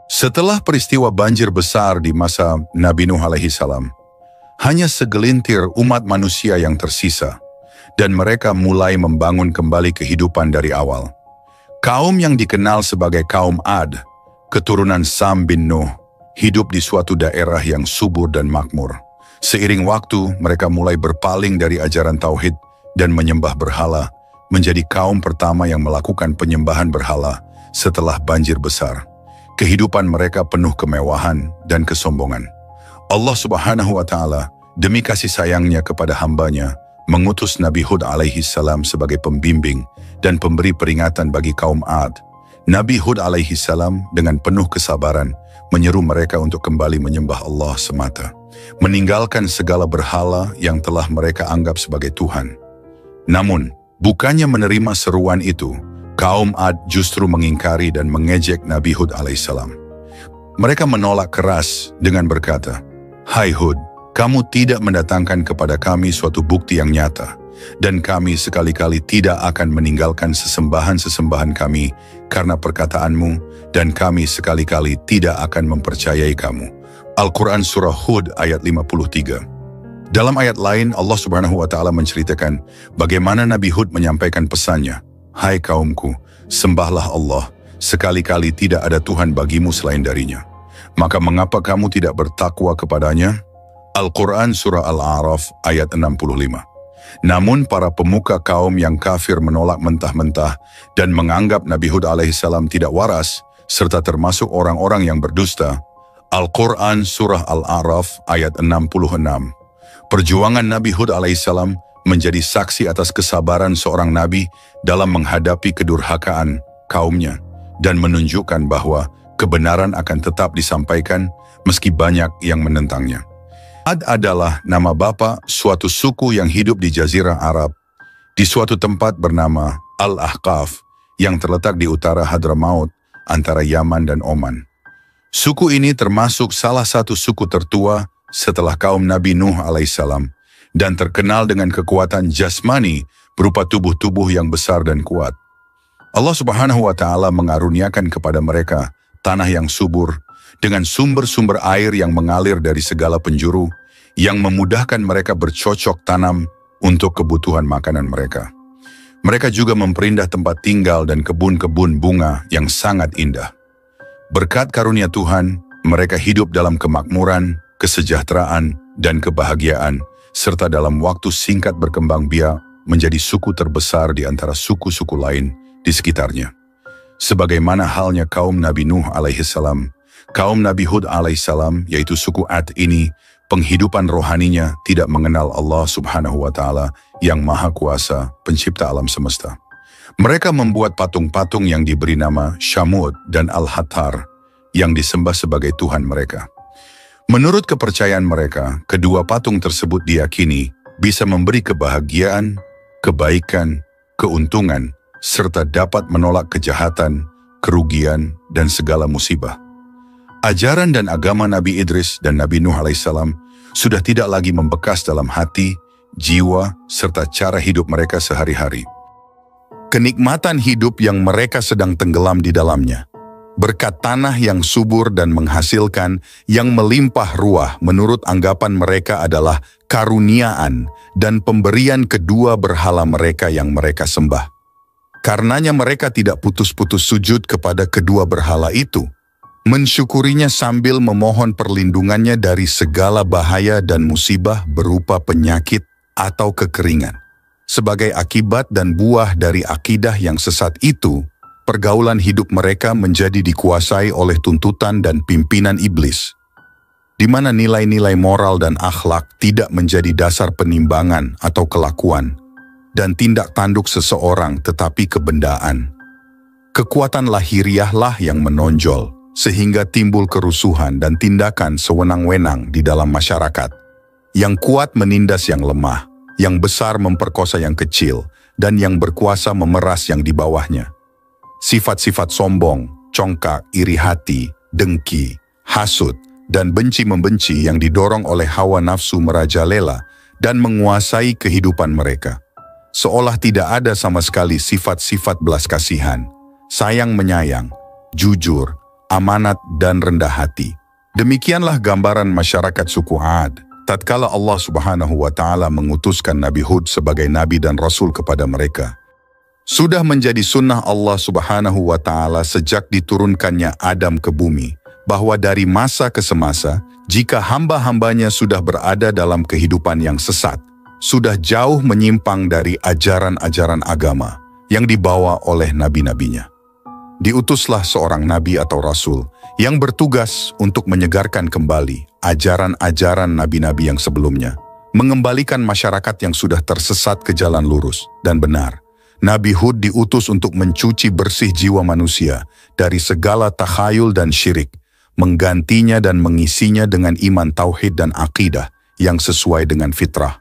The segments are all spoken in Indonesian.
Setelah peristiwa banjir besar di masa Nabi Nuh alaihi salam, hanya segelintir umat manusia yang tersisa, dan mereka mulai membangun kembali kehidupan dari awal. Kaum yang dikenal sebagai kaum Ad, keturunan Sam bin Nuh, hidup di suatu daerah yang subur dan makmur. Seiring waktu, mereka mulai berpaling dari ajaran tauhid dan menyembah berhala, menjadi kaum pertama yang melakukan penyembahan berhala setelah banjir besar. Kehidupan mereka penuh kemewahan dan kesombongan. Allah Subhanahu wa Ta'ala, demi kasih sayangnya kepada hambanya, mengutus Nabi Hud alaihi salam sebagai pembimbing dan pemberi peringatan bagi kaum Ad. Nabi Hud alaihi salam dengan penuh kesabaran menyeru mereka untuk kembali menyembah Allah semata, meninggalkan segala berhala yang telah mereka anggap sebagai Tuhan. Namun, bukannya menerima seruan itu, kaum Ad justru mengingkari dan mengejek Nabi Hud alaihissalam. Mereka menolak keras dengan berkata, "Hai Hud, kamu tidak mendatangkan kepada kami suatu bukti yang nyata, dan kami sekali-kali tidak akan meninggalkan sesembahan-sesembahan kami karena perkataanmu, dan kami sekali-kali tidak akan mempercayai kamu." Al-Quran Surah Hud ayat 53. Dalam ayat lain, Allah Subhanahu wa Ta'ala menceritakan bagaimana Nabi Hud menyampaikan pesannya, "Hai kaumku, sembahlah Allah, sekali-kali tidak ada Tuhan bagimu selain darinya. Maka mengapa kamu tidak bertakwa kepadanya?" Al-Quran Surah Al-A'raf ayat 65. Namun para pemuka kaum yang kafir menolak mentah-mentah dan menganggap Nabi Hud alaihissalam tidak waras, serta termasuk orang-orang yang berdusta. Al-Quran Surah Al-A'raf ayat 66. Perjuangan Nabi Hud alaihissalam menjadi saksi atas kesabaran seorang nabi dalam menghadapi kedurhakaan kaumnya dan menunjukkan bahwa kebenaran akan tetap disampaikan meski banyak yang menentangnya. Ad adalah nama bapa suatu suku yang hidup di Jazirah Arab, di suatu tempat bernama Al-Ahqaf yang terletak di utara Hadramaut antara Yaman dan Oman. Suku ini termasuk salah satu suku tertua setelah kaum Nabi Nuh alaihissalam dan terkenal dengan kekuatan jasmani berupa tubuh-tubuh yang besar dan kuat. Allah Subhanahu wa Ta'ala mengaruniakan kepada mereka tanah yang subur dengan sumber-sumber air yang mengalir dari segala penjuru yang memudahkan mereka bercocok tanam untuk kebutuhan makanan mereka. Mereka juga memperindah tempat tinggal dan kebun-kebun bunga yang sangat indah. Berkat karunia Tuhan, mereka hidup dalam kemakmuran, kesejahteraan, dan kebahagiaan, serta dalam waktu singkat berkembang biak menjadi suku terbesar di antara suku-suku lain di sekitarnya. Sebagaimana halnya kaum Nabi Nuh alaihissalam, kaum Nabi Hud alaihissalam, yaitu suku Ad ini, penghidupan rohaninya tidak mengenal Allah Subhanahu wa Ta'ala yang Maha Kuasa, pencipta alam semesta. Mereka membuat patung-patung yang diberi nama Syamud dan Al-Hattar yang disembah sebagai Tuhan mereka. Menurut kepercayaan mereka, kedua patung tersebut diyakini bisa memberi kebahagiaan, kebaikan, keuntungan, serta dapat menolak kejahatan, kerugian, dan segala musibah. Ajaran dan agama Nabi Idris dan Nabi Nuh alaihissalam sudah tidak lagi membekas dalam hati, jiwa, serta cara hidup mereka sehari-hari. Kenikmatan hidup yang mereka sedang tenggelam di dalamnya, berkat tanah yang subur dan menghasilkan yang melimpah ruah menurut anggapan mereka adalah karuniaan dan pemberian kedua berhala mereka yang mereka sembah. Karenanya mereka tidak putus-putus sujud kepada kedua berhala itu, mensyukurinya sambil memohon perlindungannya dari segala bahaya dan musibah berupa penyakit atau kekeringan. Sebagai akibat dan buah dari akidah yang sesat itu, pergaulan hidup mereka menjadi dikuasai oleh tuntutan dan pimpinan iblis, di mana nilai-nilai moral dan akhlak tidak menjadi dasar penimbangan atau kelakuan, dan tindak tanduk seseorang tetapi kebendaan. Kekuatan lahiriahlah yang menonjol, sehingga timbul kerusuhan dan tindakan sewenang-wenang di dalam masyarakat. Yang kuat menindas yang lemah, yang besar memperkosa yang kecil, dan yang berkuasa memeras yang di bawahnya. Sifat-sifat sombong, congkak, iri hati, dengki, hasut, dan benci-membenci yang didorong oleh hawa nafsu merajalela dan menguasai kehidupan mereka. Seolah tidak ada sama sekali sifat-sifat belas kasihan, sayang menyayang, jujur, amanat, dan rendah hati. Demikianlah gambaran masyarakat suku Ad tatkala Allah Subhanahu wa Ta'ala mengutuskan Nabi Hud sebagai nabi dan rasul kepada mereka. Sudah menjadi sunnah Allah Subhanahu wa Ta'ala sejak diturunkannya Adam ke bumi, bahwa dari masa ke semasa, jika hamba-hambanya sudah berada dalam kehidupan yang sesat, sudah jauh menyimpang dari ajaran-ajaran agama yang dibawa oleh nabi-nabinya, diutuslah seorang nabi atau rasul yang bertugas untuk menyegarkan kembali ajaran-ajaran nabi-nabi yang sebelumnya, mengembalikan masyarakat yang sudah tersesat ke jalan lurus dan benar. Nabi Hud diutus untuk mencuci bersih jiwa manusia dari segala takhayul dan syirik, menggantinya dan mengisinya dengan iman tauhid dan akidah yang sesuai dengan fitrah.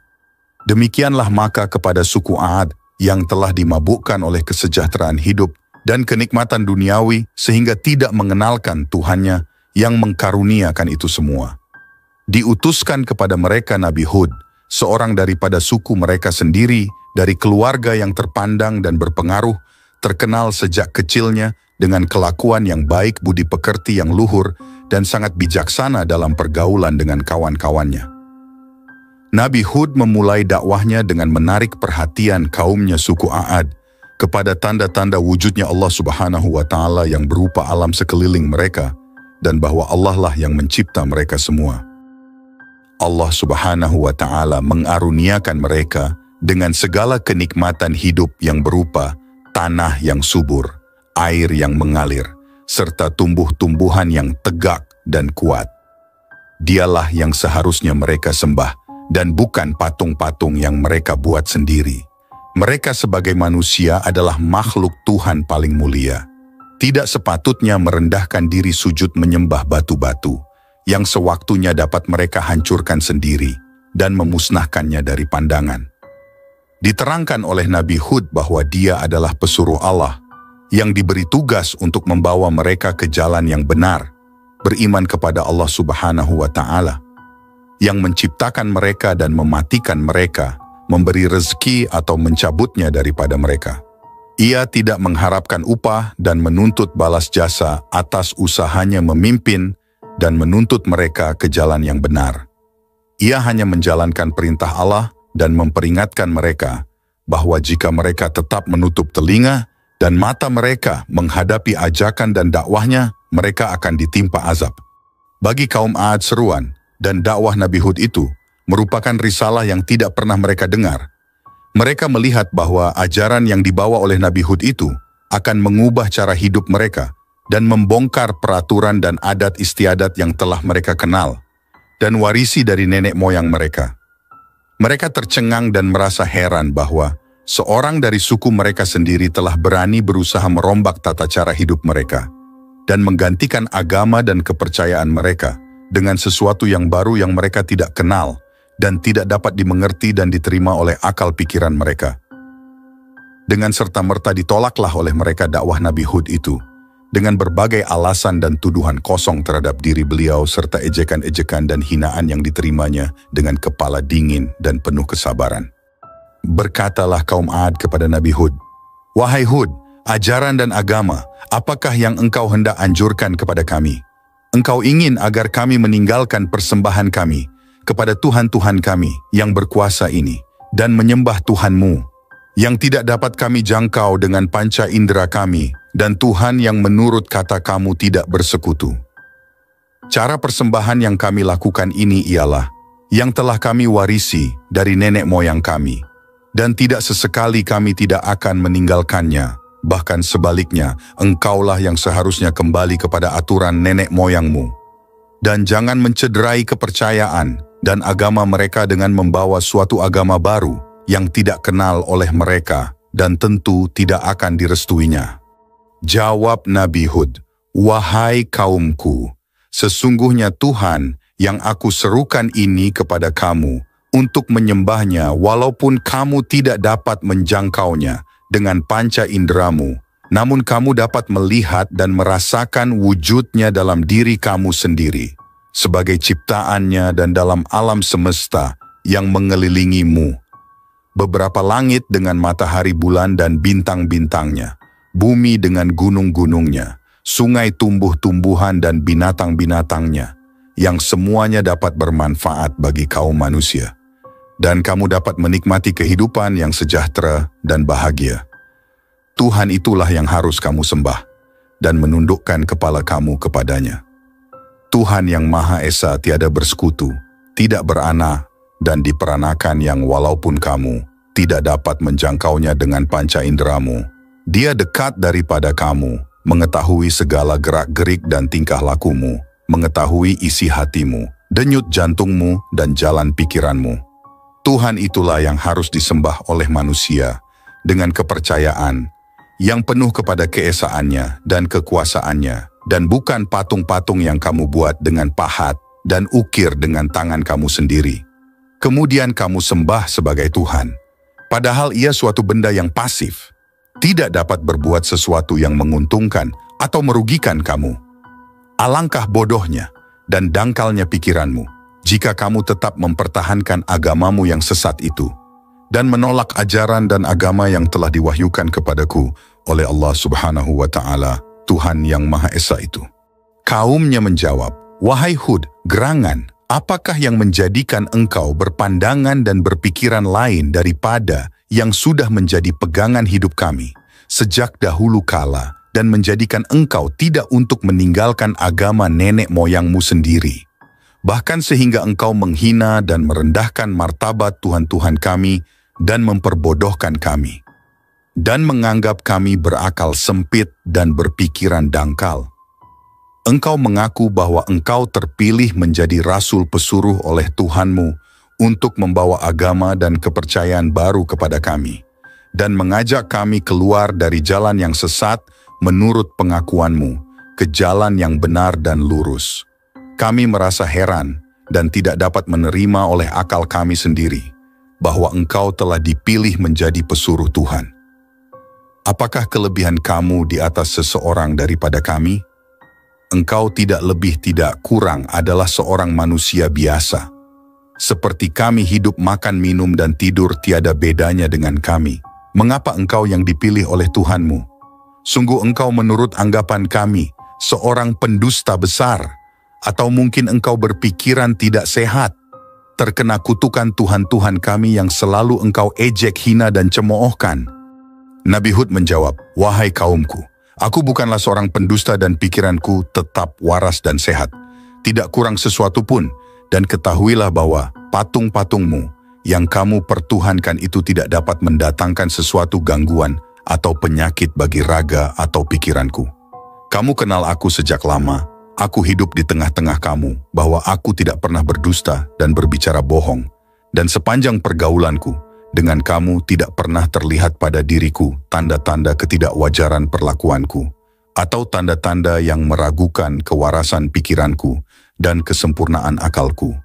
Demikianlah maka kepada suku Ad yang telah dimabukkan oleh kesejahteraan hidup dan kenikmatan duniawi sehingga tidak mengenalkan Tuhannya yang mengkaruniakan itu semua. Diutuskan kepada mereka Nabi Hud, seorang daripada suku mereka sendiri, dari keluarga yang terpandang dan berpengaruh, terkenal sejak kecilnya dengan kelakuan yang baik, budi pekerti yang luhur, dan sangat bijaksana dalam pergaulan dengan kawan-kawannya. Nabi Hud memulai dakwahnya dengan menarik perhatian kaumnya suku Ad kepada tanda-tanda wujudnya Allah Subhanahu wa Ta'ala yang berupa alam sekeliling mereka, dan bahwa Allah lah yang mencipta mereka semua. Allah Subhanahu wa Ta'ala mengaruniakan mereka dengan segala kenikmatan hidup yang berupa tanah yang subur, air yang mengalir, serta tumbuh-tumbuhan yang tegak dan kuat. Dialah yang seharusnya mereka sembah dan bukan patung-patung yang mereka buat sendiri. Mereka sebagai manusia adalah makhluk Tuhan paling mulia. Tidak sepatutnya merendahkan diri sujud menyembah batu-batu yang sewaktunya dapat mereka hancurkan sendiri dan memusnahkannya dari pandangan. Diterangkan oleh Nabi Hud bahwa dia adalah pesuruh Allah yang diberi tugas untuk membawa mereka ke jalan yang benar, beriman kepada Allah Subhanahu wa Ta'ala, yang menciptakan mereka dan mematikan mereka, memberi rezeki atau mencabutnya daripada mereka. Ia tidak mengharapkan upah dan menuntut balas jasa atas usahanya memimpin dan menuntut mereka ke jalan yang benar. Ia hanya menjalankan perintah Allah dan memperingatkan mereka bahwa jika mereka tetap menutup telinga dan mata mereka menghadapi ajakan dan dakwahnya, mereka akan ditimpa azab. Bagi kaum Ad, seruan dan dakwah Nabi Hud itu merupakan risalah yang tidak pernah mereka dengar. Mereka melihat bahwa ajaran yang dibawa oleh Nabi Hud itu akan mengubah cara hidup mereka dan membongkar peraturan dan adat istiadat yang telah mereka kenal dan warisi dari nenek moyang mereka. Mereka tercengang dan merasa heran bahwa seorang dari suku mereka sendiri telah berani berusaha merombak tata cara hidup mereka dan menggantikan agama dan kepercayaan mereka dengan sesuatu yang baru yang mereka tidak kenal dan tidak dapat dimengerti dan diterima oleh akal pikiran mereka. Dengan serta-merta ditolaklah oleh mereka dakwah Nabi Hud itu, dengan berbagai alasan dan tuduhan kosong terhadap diri beliau serta ejekan-ejekan dan hinaan yang diterimanya dengan kepala dingin dan penuh kesabaran. Berkatalah kaum Ad kepada Nabi Hud, "Wahai Hud, ajaran dan agama, apakah yang engkau hendak anjurkan kepada kami? Engkau ingin agar kami meninggalkan persembahan kami kepada Tuhan-Tuhan kami yang berkuasa ini dan menyembah Tuhan-Mu, yang tidak dapat kami jangkau dengan panca indera kami, dan Tuhan yang menurut kata kamu tidak bersekutu. Cara persembahan yang kami lakukan ini ialah yang telah kami warisi dari nenek moyang kami, dan tidak sesekali kami tidak akan meninggalkannya. Bahkan sebaliknya, engkaulah yang seharusnya kembali kepada aturan nenek moyangmu. Dan jangan mencederai kepercayaan dan agama mereka dengan membawa suatu agama baru yang tidak kenal oleh mereka dan tentu tidak akan direstuinya." Jawab Nabi Hud, "Wahai kaumku, sesungguhnya Tuhan yang aku serukan ini kepada kamu untuk menyembahnya walaupun kamu tidak dapat menjangkaunya dengan panca inderamu, namun kamu dapat melihat dan merasakan wujudnya dalam diri kamu sendiri, sebagai ciptaannya dan dalam alam semesta yang mengelilingimu. Beberapa langit dengan matahari bulan dan bintang-bintangnya, bumi dengan gunung-gunungnya, sungai tumbuh-tumbuhan dan binatang-binatangnya, yang semuanya dapat bermanfaat bagi kaum manusia. Dan kamu dapat menikmati kehidupan yang sejahtera dan bahagia. Tuhan itulah yang harus kamu sembah dan menundukkan kepala kamu kepadanya. Tuhan yang Maha Esa tiada bersekutu, tidak beranak, dan diperanakan yang walaupun kamu tidak dapat menjangkaunya dengan panca inderamu. Dia dekat daripada kamu, mengetahui segala gerak-gerik dan tingkah lakumu, mengetahui isi hatimu, denyut jantungmu, dan jalan pikiranmu. Tuhan itulah yang harus disembah oleh manusia dengan kepercayaan yang penuh kepada keesaannya dan kekuasaannya, dan bukan patung-patung yang kamu buat dengan pahat dan ukir dengan tangan kamu sendiri. Kemudian kamu sembah sebagai Tuhan, padahal ia suatu benda yang pasif, tidak dapat berbuat sesuatu yang menguntungkan atau merugikan kamu. Alangkah bodohnya dan dangkalnya pikiranmu jika kamu tetap mempertahankan agamamu yang sesat itu dan menolak ajaran dan agama yang telah diwahyukan kepadaku oleh Allah Subhanahu wa Ta'ala, Tuhan yang Maha Esa itu. Kaumnya menjawab, "Wahai Hud, gerangan, apakah yang menjadikan engkau berpandangan dan berpikiran lain daripada yang sudah menjadi pegangan hidup kami sejak dahulu kala, dan menjadikan engkau tidak untuk meninggalkan agama nenek moyangmu sendiri, bahkan sehingga engkau menghina dan merendahkan martabat Tuhan-Tuhan kami dan memperbodohkan kami, dan menganggap kami berakal sempit dan berpikiran dangkal. Engkau mengaku bahwa engkau terpilih menjadi rasul pesuruh oleh Tuhanmu untuk membawa agama dan kepercayaan baru kepada kami, dan mengajak kami keluar dari jalan yang sesat menurut pengakuanmu, ke jalan yang benar dan lurus. Kami merasa heran dan tidak dapat menerima oleh akal kami sendiri bahwa engkau telah dipilih menjadi pesuruh Tuhan. Apakah kelebihan kamu di atas seseorang daripada kami? Engkau tidak lebih tidak kurang adalah seorang manusia biasa. Seperti kami hidup, makan, minum, dan tidur tiada bedanya dengan kami. Mengapa engkau yang dipilih oleh Tuhanmu? Sungguh engkau menurut anggapan kami seorang pendusta besar, atau mungkin engkau berpikiran tidak sehat, terkena kutukan Tuhan-Tuhan kami yang selalu engkau ejek, hina, dan cemoohkan." Nabi Hud menjawab, "Wahai kaumku, aku bukanlah seorang pendusta dan pikiranku tetap waras dan sehat, tidak kurang sesuatu pun, dan ketahuilah bahwa patung-patungmu yang kamu pertuhankan itu tidak dapat mendatangkan sesuatu gangguan atau penyakit bagi raga atau pikiranku. Kamu kenal aku sejak lama, aku hidup di tengah-tengah kamu, bahwa aku tidak pernah berdusta dan berbicara bohong, dan sepanjang pergaulanku dengan kamu tidak pernah terlihat pada diriku tanda-tanda ketidakwajaran perlakuanku, atau tanda-tanda yang meragukan kewarasan pikiranku dan kesempurnaan akalku.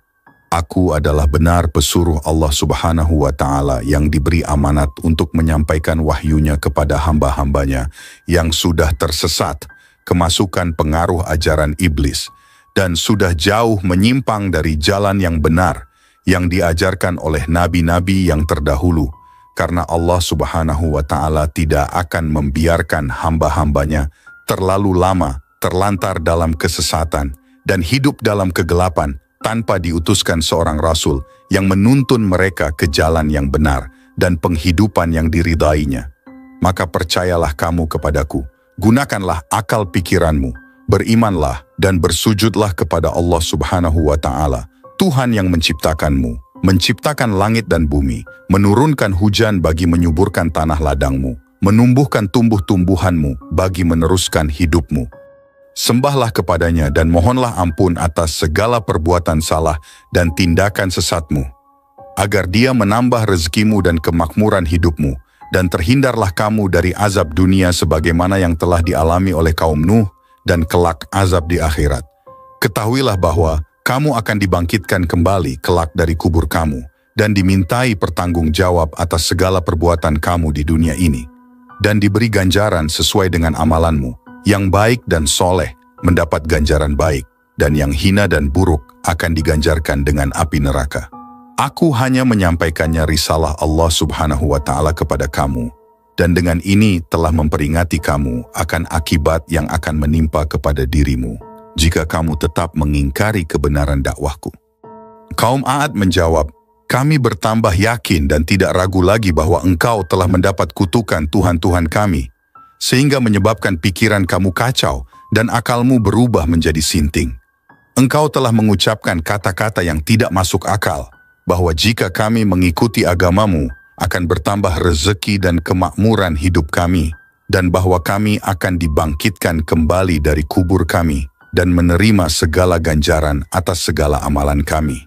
Aku adalah benar pesuruh Allah Subhanahu wa Ta'ala yang diberi amanat untuk menyampaikan wahyunya kepada hamba-hambanya yang sudah tersesat kemasukan pengaruh ajaran iblis dan sudah jauh menyimpang dari jalan yang benar yang diajarkan oleh nabi-nabi yang terdahulu, karena Allah Subhanahu wa Ta'ala tidak akan membiarkan hamba-hambanya terlalu lama terlantar dalam kesesatan dan hidup dalam kegelapan tanpa diutuskan seorang rasul yang menuntun mereka ke jalan yang benar dan penghidupan yang diridainya. Maka percayalah kamu kepadaku, gunakanlah akal pikiranmu, berimanlah dan bersujudlah kepada Allah Subhanahu wa Ta'ala, Tuhan yang menciptakanmu, menciptakan langit dan bumi, menurunkan hujan bagi menyuburkan tanah ladangmu, menumbuhkan tumbuh-tumbuhanmu bagi meneruskan hidupmu. Sembahlah kepadanya dan mohonlah ampun atas segala perbuatan salah dan tindakan sesatmu, agar dia menambah rezekimu dan kemakmuran hidupmu, dan terhindarlah kamu dari azab dunia sebagaimana yang telah dialami oleh kaum Nuh, dan kelak azab di akhirat. Ketahuilah bahwa kamu akan dibangkitkan kembali kelak dari kubur kamu, dan dimintai pertanggungjawab atas segala perbuatan kamu di dunia ini, dan diberi ganjaran sesuai dengan amalanmu. Yang baik dan soleh mendapat ganjaran baik, dan yang hina dan buruk akan diganjarkan dengan api neraka. Aku hanya menyampaikannya risalah Allah Subhanahu wa Ta'ala kepada kamu, dan dengan ini telah memperingati kamu akan akibat yang akan menimpa kepada dirimu jika kamu tetap mengingkari kebenaran dakwahku. Kaum 'Ad menjawab, kami bertambah yakin dan tidak ragu lagi bahwa engkau telah mendapat kutukan Tuhan-Tuhan kami, sehingga menyebabkan pikiran kamu kacau dan akalmu berubah menjadi sinting. Engkau telah mengucapkan kata-kata yang tidak masuk akal, bahwa jika kami mengikuti agamamu, akan bertambah rezeki dan kemakmuran hidup kami, dan bahwa kami akan dibangkitkan kembali dari kubur kami, dan menerima segala ganjaran atas segala amalan kami.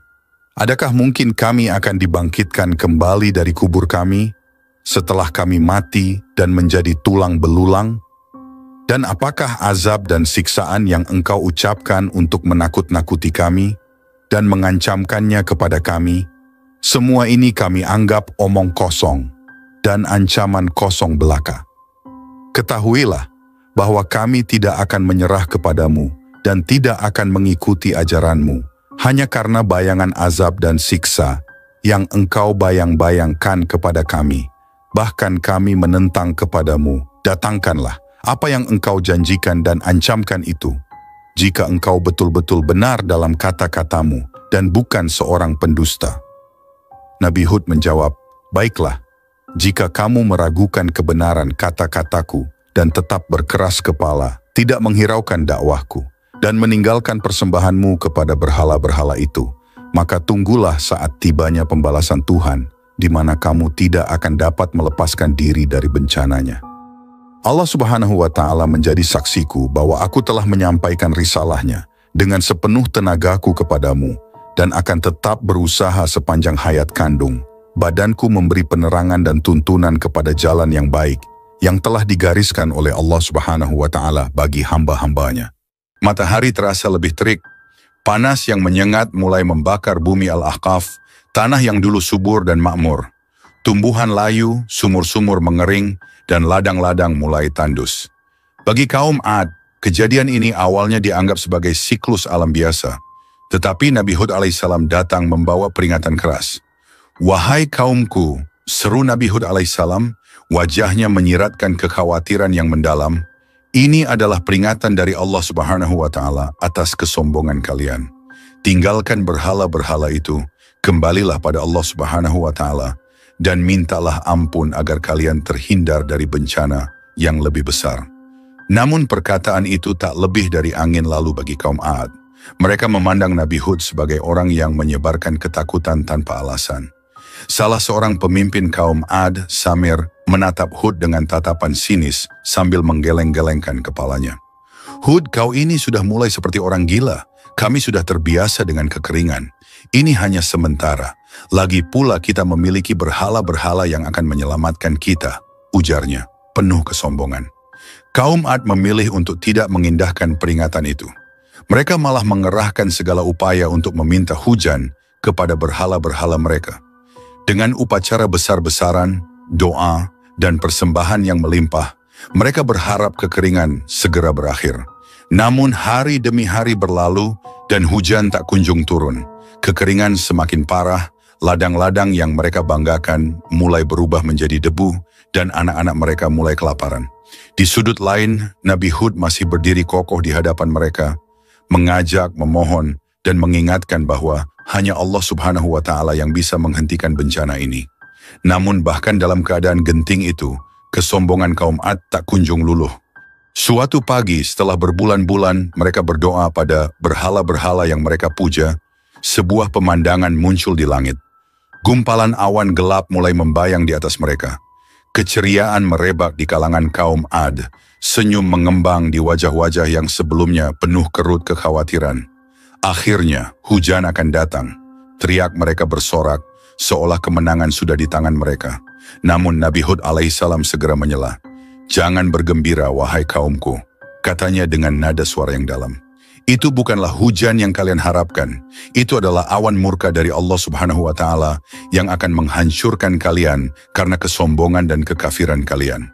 Adakah mungkin kami akan dibangkitkan kembali dari kubur kami, setelah kami mati dan menjadi tulang belulang? Dan apakah azab dan siksaan yang engkau ucapkan untuk menakut-nakuti kami, dan mengancamkannya kepada kami? Semua ini kami anggap omong kosong dan ancaman kosong belaka. Ketahuilah bahwa kami tidak akan menyerah kepadamu dan tidak akan mengikuti ajaranmu, hanya karena bayangan azab dan siksa yang engkau bayang-bayangkan kepada kami. Bahkan kami menentang kepadamu, datangkanlah apa yang engkau janjikan dan ancamkan itu, jika engkau betul-betul benar dalam kata-katamu dan bukan seorang pendusta. Nabi Hud menjawab, baiklah, jika kamu meragukan kebenaran kata-kataku dan tetap berkeras kepala, tidak menghiraukan dakwahku, dan meninggalkan persembahanmu kepada berhala-berhala itu, maka tunggulah saat tibanya pembalasan Tuhan, di mana kamu tidak akan dapat melepaskan diri dari bencananya. Allah Subhanahu wa Ta'ala menjadi saksiku bahwa aku telah menyampaikan risalahnya dengan sepenuh tenagaku kepadamu, dan akan tetap berusaha sepanjang hayat kandung. Badanku memberi penerangan dan tuntunan kepada jalan yang baik, yang telah digariskan oleh Allah Subhanahu wa Ta'ala bagi hamba-hambanya. Matahari terasa lebih terik, panas yang menyengat mulai membakar bumi Al-Ahqaf, tanah yang dulu subur dan makmur. Tumbuhan layu, sumur-sumur mengering, dan ladang-ladang mulai tandus. Bagi kaum 'Ad, kejadian ini awalnya dianggap sebagai siklus alam biasa. Tetapi Nabi Hud alaihissalam datang membawa peringatan keras. Wahai kaumku, seru Nabi Hud alaihissalam, wajahnya menyiratkan kekhawatiran yang mendalam. Ini adalah peringatan dari Allah Subhanahu wa Ta'ala atas kesombongan kalian. Tinggalkan berhala-berhala itu, kembalilah pada Allah Subhanahu wa Ta'ala, dan mintalah ampun agar kalian terhindar dari bencana yang lebih besar. Namun perkataan itu tak lebih dari angin lalu bagi kaum 'Ad. Mereka memandang Nabi Hud sebagai orang yang menyebarkan ketakutan tanpa alasan. Salah seorang pemimpin kaum 'Ad, Samir, menatap Hud dengan tatapan sinis sambil menggeleng-gelengkan kepalanya. Hud, kau ini sudah mulai seperti orang gila. Kami sudah terbiasa dengan kekeringan. Ini hanya sementara. Lagi pula kita memiliki berhala-berhala yang akan menyelamatkan kita, ujarnya, penuh kesombongan. Kaum 'Ad memilih untuk tidak mengindahkan peringatan itu. Mereka malah mengerahkan segala upaya untuk meminta hujan kepada berhala-berhala mereka. Dengan upacara besar-besaran, doa, dan persembahan yang melimpah, mereka berharap kekeringan segera berakhir. Namun hari demi hari berlalu dan hujan tak kunjung turun. Kekeringan semakin parah, ladang-ladang yang mereka banggakan mulai berubah menjadi debu, dan anak-anak mereka mulai kelaparan. Di sudut lain, Nabi Hud masih berdiri kokoh di hadapan mereka, mengajak, memohon, dan mengingatkan bahwa hanya Allah Subhanahu wa Ta'ala yang bisa menghentikan bencana ini. Namun bahkan dalam keadaan genting itu, kesombongan kaum 'Ad tak kunjung luluh. Suatu pagi setelah berbulan-bulan mereka berdoa pada berhala-berhala yang mereka puja, sebuah pemandangan muncul di langit. Gumpalan awan gelap mulai membayang di atas mereka. Keceriaan merebak di kalangan kaum 'Ad. Senyum mengembang di wajah-wajah yang sebelumnya penuh kerut kekhawatiran. Akhirnya, hujan akan datang. Teriak mereka bersorak, seolah kemenangan sudah di tangan mereka. Namun Nabi Hud alaihissalam segera menyela. Jangan bergembira, wahai kaumku, katanya dengan nada suara yang dalam. Itu bukanlah hujan yang kalian harapkan. Itu adalah awan murka dari Allah Subhanahu wa Ta'ala yang akan menghancurkan kalian karena kesombongan dan kekafiran kalian.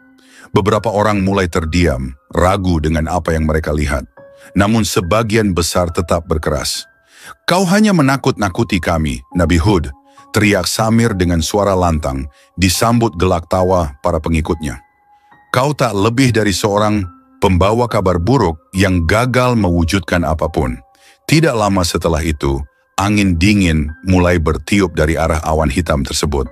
Beberapa orang mulai terdiam, ragu dengan apa yang mereka lihat. Namun sebagian besar tetap berkeras. Kau hanya menakut-nakuti kami, Nabi Hud, teriak Samir dengan suara lantang, disambut gelak tawa para pengikutnya. Kau tak lebih dari seorang pembawa kabar buruk yang gagal mewujudkan apapun." Tidak lama setelah itu, angin dingin mulai bertiup dari arah awan hitam tersebut.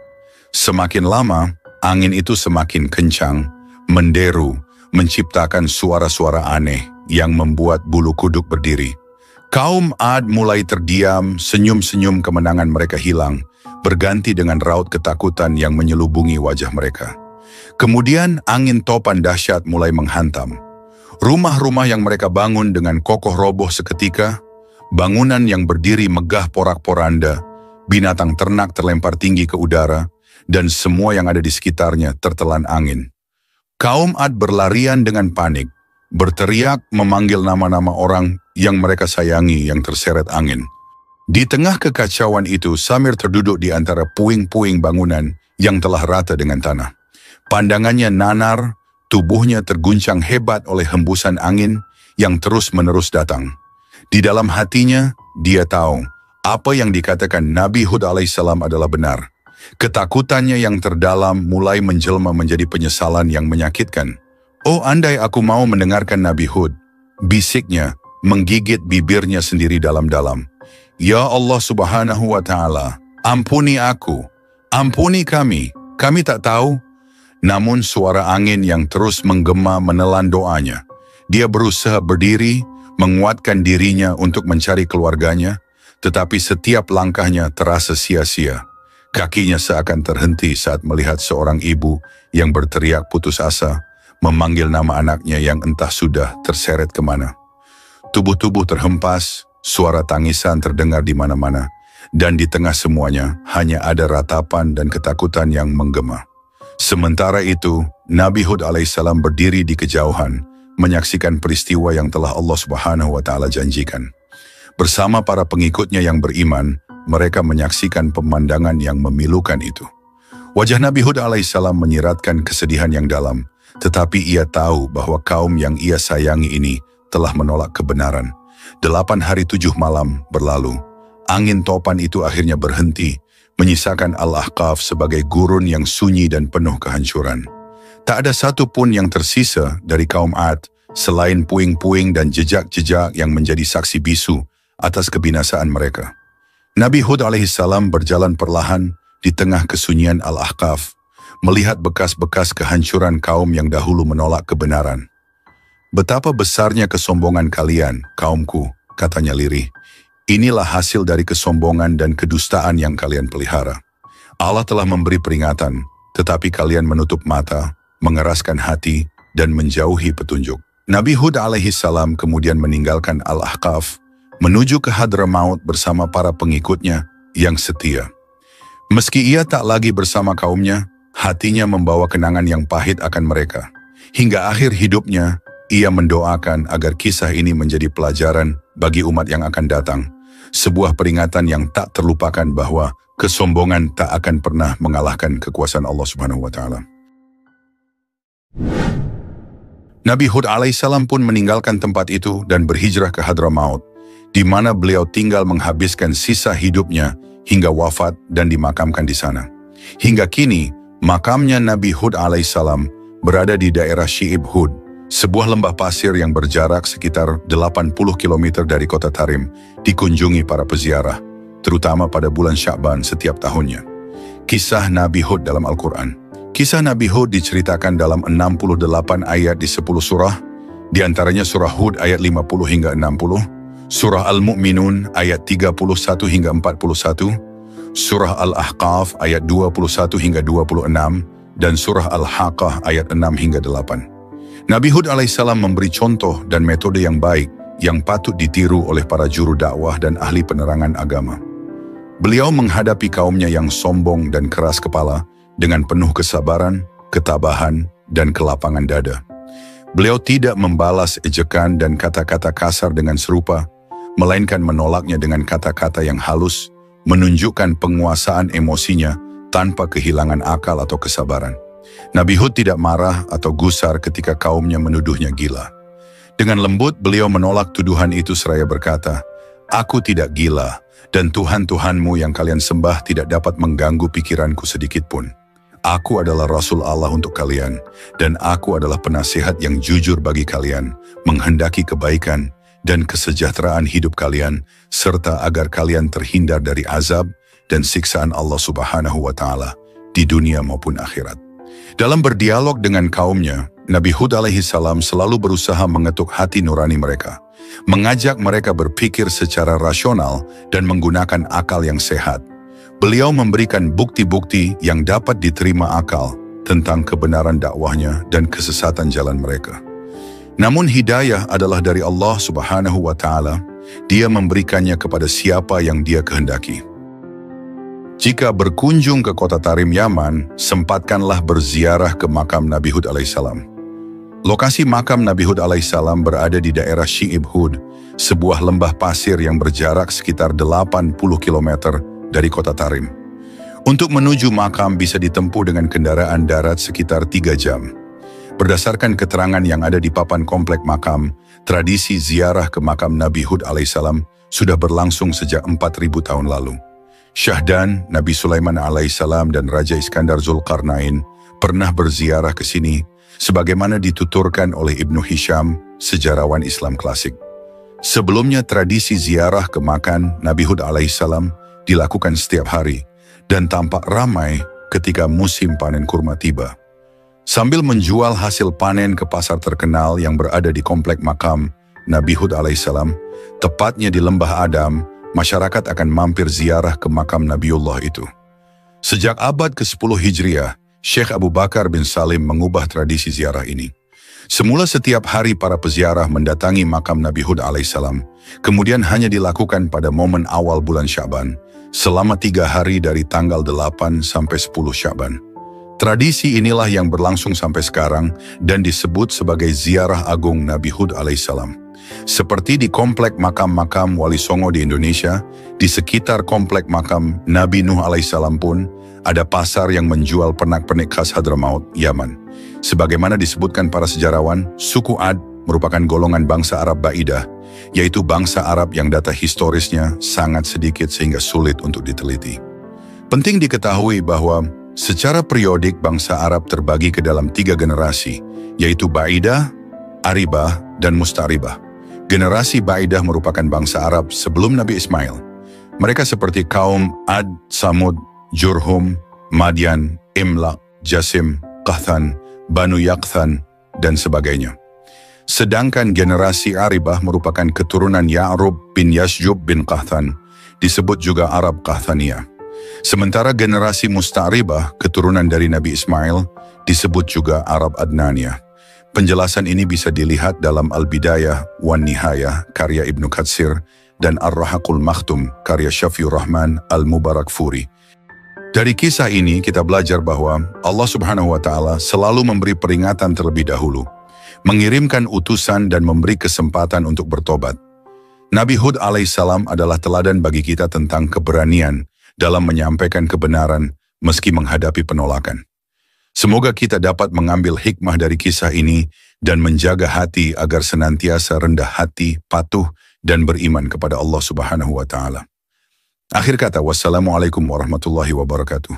Semakin lama, angin itu semakin kencang, menderu, menciptakan suara-suara aneh yang membuat bulu kuduk berdiri. Kaum Ad mulai terdiam, senyum-senyum kemenangan mereka hilang, berganti dengan raut ketakutan yang menyelubungi wajah mereka. Kemudian angin topan dahsyat mulai menghantam. Rumah-rumah yang mereka bangun dengan kokoh roboh seketika, bangunan yang berdiri megah porak-poranda, binatang ternak terlempar tinggi ke udara, dan semua yang ada di sekitarnya tertelan angin. Kaum Ad berlarian dengan panik, berteriak memanggil nama-nama orang yang mereka sayangi yang terseret angin. Di tengah kekacauan itu, Samir terduduk di antara puing-puing bangunan yang telah rata dengan tanah. Pandangannya nanar, tubuhnya terguncang hebat oleh hembusan angin yang terus-menerus datang. Di dalam hatinya, dia tahu apa yang dikatakan Nabi Hud alaihissalam adalah benar. Ketakutannya yang terdalam mulai menjelma menjadi penyesalan yang menyakitkan. "Oh, andai aku mau mendengarkan Nabi Hud," bisiknya, menggigit bibirnya sendiri dalam-dalam. "Ya Allah Subhanahu wa Ta'ala, ampuni aku, ampuni kami tak tahu." Namun suara angin yang terus menggema menelan doanya. Dia berusaha berdiri, menguatkan dirinya untuk mencari keluarganya, tetapi setiap langkahnya terasa sia-sia. Kakinya seakan terhenti saat melihat seorang ibu yang berteriak putus asa, memanggil nama anaknya yang entah sudah terseret kemana. Tubuh-tubuh terhempas, suara tangisan terdengar di mana-mana, dan di tengah semuanya hanya ada ratapan dan ketakutan yang menggema. Sementara itu, Nabi Hud alaihissalam berdiri di kejauhan, menyaksikan peristiwa yang telah Allah Subhanahu wa Ta'ala janjikan. Bersama para pengikutnya yang beriman, mereka menyaksikan pemandangan yang memilukan itu. Wajah Nabi Hud alaihissalam menyiratkan kesedihan yang dalam, tetapi ia tahu bahwa kaum yang ia sayangi ini telah menolak kebenaran. 8 hari 7 malam berlalu. Angin topan itu akhirnya berhenti, menyisakan Al-Ahqaf sebagai gurun yang sunyi dan penuh kehancuran. Tak ada satu pun yang tersisa dari kaum Ad, selain puing-puing dan jejak-jejak yang menjadi saksi bisu atas kebinasaan mereka. Nabi Hud alaihissalam berjalan perlahan di tengah kesunyian Al-Ahqaf, melihat bekas-bekas kehancuran kaum yang dahulu menolak kebenaran. "Betapa besarnya kesombongan kalian, kaumku," katanya lirih. "Inilah hasil dari kesombongan dan kedustaan yang kalian pelihara. Allah telah memberi peringatan, tetapi kalian menutup mata, mengeraskan hati, dan menjauhi petunjuk." Nabi Hud alaihissalam kemudian meninggalkan Al-Ahqaf, menuju ke Hadramaut bersama para pengikutnya yang setia. Meski ia tak lagi bersama kaumnya, hatinya membawa kenangan yang pahit akan mereka. Hingga akhir hidupnya, ia mendoakan agar kisah ini menjadi pelajaran bagi umat yang akan datang. Sebuah peringatan yang tak terlupakan bahwa kesombongan tak akan pernah mengalahkan kekuasaan Allah Subhanahu wa Ta'ala. Nabi Hud alaihissalam pun meninggalkan tempat itu dan berhijrah ke Hadramaut, di mana beliau tinggal menghabiskan sisa hidupnya hingga wafat dan dimakamkan di sana. Hingga kini, makamnya Nabi Hud alaihissalam berada di daerah Syi'ib Hud, sebuah lembah pasir yang berjarak sekitar 80 km dari kota Tarim, dikunjungi para peziarah, terutama pada bulan Sya'ban setiap tahunnya. Kisah Nabi Hud dalam Al-Quran. Kisah Nabi Hud diceritakan dalam 68 ayat di 10 surah, di antaranya surah Hud ayat 50 hingga 60, surah Al-Mu'minun ayat 31 hingga 41, surah Al-Ahqaf ayat 21 hingga 26, dan surah Al-Haqqah ayat 6 hingga 8. Nabi Hud alaihissalam memberi contoh dan metode yang baik yang patut ditiru oleh para juru dakwah dan ahli penerangan agama. Beliau menghadapi kaumnya yang sombong dan keras kepala dengan penuh kesabaran, ketabahan, dan kelapangan dada. Beliau tidak membalas ejekan dan kata-kata kasar dengan serupa, melainkan menolaknya dengan kata-kata yang halus, menunjukkan penguasaan emosinya tanpa kehilangan akal atau kesabaran. Nabi Hud tidak marah atau gusar ketika kaumnya menuduhnya gila. Dengan lembut beliau menolak tuduhan itu seraya berkata, "Aku tidak gila, dan Tuhan-Tuhanmu yang kalian sembah tidak dapat mengganggu pikiranku sedikitpun. Aku adalah Rasul Allah untuk kalian, dan aku adalah penasihat yang jujur bagi kalian, menghendaki kebaikan dan kesejahteraan hidup kalian, serta agar kalian terhindar dari azab dan siksaan Allah Subhanahu wa Ta'ala di dunia maupun akhirat. Dalam berdialog dengan kaumnya, Nabi Hud alaihi salam selalu berusaha mengetuk hati nurani mereka, mengajak mereka berpikir secara rasional dan menggunakan akal yang sehat. Beliau memberikan bukti-bukti yang dapat diterima akal tentang kebenaran dakwahnya dan kesesatan jalan mereka. Namun hidayah adalah dari Allah Subhanahu wa Ta'ala. Dia memberikannya kepada siapa yang Dia kehendaki. Jika berkunjung ke kota Tarim, Yaman, sempatkanlah berziarah ke makam Nabi Hud alaihissalam. Lokasi makam Nabi Hud alaihissalam berada di daerah Syi'ib Hud, sebuah lembah pasir yang berjarak sekitar 80 km dari kota Tarim. Untuk menuju makam bisa ditempuh dengan kendaraan darat sekitar 3 jam. Berdasarkan keterangan yang ada di papan komplek makam, tradisi ziarah ke makam Nabi Hud alaihissalam sudah berlangsung sejak 4.000 tahun lalu. Syahdan, Nabi Sulaiman alaihissalam dan Raja Iskandar Zulkarnain pernah berziarah ke sini, sebagaimana dituturkan oleh Ibnu Hisham, sejarawan Islam klasik. Sebelumnya tradisi ziarah ke makam Nabi Hud alaihissalam dilakukan setiap hari dan tampak ramai ketika musim panen kurma tiba. Sambil menjual hasil panen ke pasar terkenal yang berada di komplek makam Nabi Hud alaihissalam, tepatnya di Lembah Adam, masyarakat akan mampir ziarah ke makam Nabiullah itu. Sejak abad ke-10 Hijriah, Syekh Abu Bakar bin Salim mengubah tradisi ziarah ini. Semula setiap hari para peziarah mendatangi makam Nabi Hud alaihissalam, kemudian hanya dilakukan pada momen awal bulan Sya'ban, selama 3 hari dari tanggal 8 sampai 10 Sya'ban. Tradisi inilah yang berlangsung sampai sekarang dan disebut sebagai ziarah agung Nabi Hud alaihissalam. Seperti di komplek makam-makam Wali Songo di Indonesia, di sekitar komplek makam Nabi Nuh alaihissalam pun ada pasar yang menjual pernak-pernik khas Hadramaut, Yaman. Sebagaimana disebutkan para sejarawan, suku Ad merupakan golongan bangsa Arab Ba'idah, yaitu bangsa Arab yang data historisnya sangat sedikit sehingga sulit untuk diteliti. Penting diketahui bahwa secara periodik bangsa Arab terbagi ke dalam 3 generasi, yaitu Ba'idah, Aribah, dan Mustaribah. Generasi Ba'idah merupakan bangsa Arab sebelum Nabi Ismail. Mereka seperti kaum Ad, Samud, Jurhum, Madian, Imlaq, Jasim, Qahtan, Banu Yaqthan, dan sebagainya. Sedangkan generasi Aribah merupakan keturunan Ya'rub bin Yasjub bin Qahtan, disebut juga Arab Qahtaniyah. Sementara generasi Mustaribah, keturunan dari Nabi Ismail, disebut juga Arab Adnaniyah. Penjelasan ini bisa dilihat dalam Al-Bidayah wan Nihayah karya Ibnu Katsir dan Ar-Rahaqul Makhtum karya Syafiur Rahman Al-Mubarakfuri. Dari kisah ini kita belajar bahwa Allah Subhanahu wa Ta'ala selalu memberi peringatan terlebih dahulu, mengirimkan utusan dan memberi kesempatan untuk bertobat. Nabi Hud alaihissalam adalah teladan bagi kita tentang keberanian dalam menyampaikan kebenaran meski menghadapi penolakan. Semoga kita dapat mengambil hikmah dari kisah ini dan menjaga hati agar senantiasa rendah hati, patuh, dan beriman kepada Allah Subhanahu wa Ta'ala. Akhir kata, wassalamualaikum warahmatullahi wabarakatuh.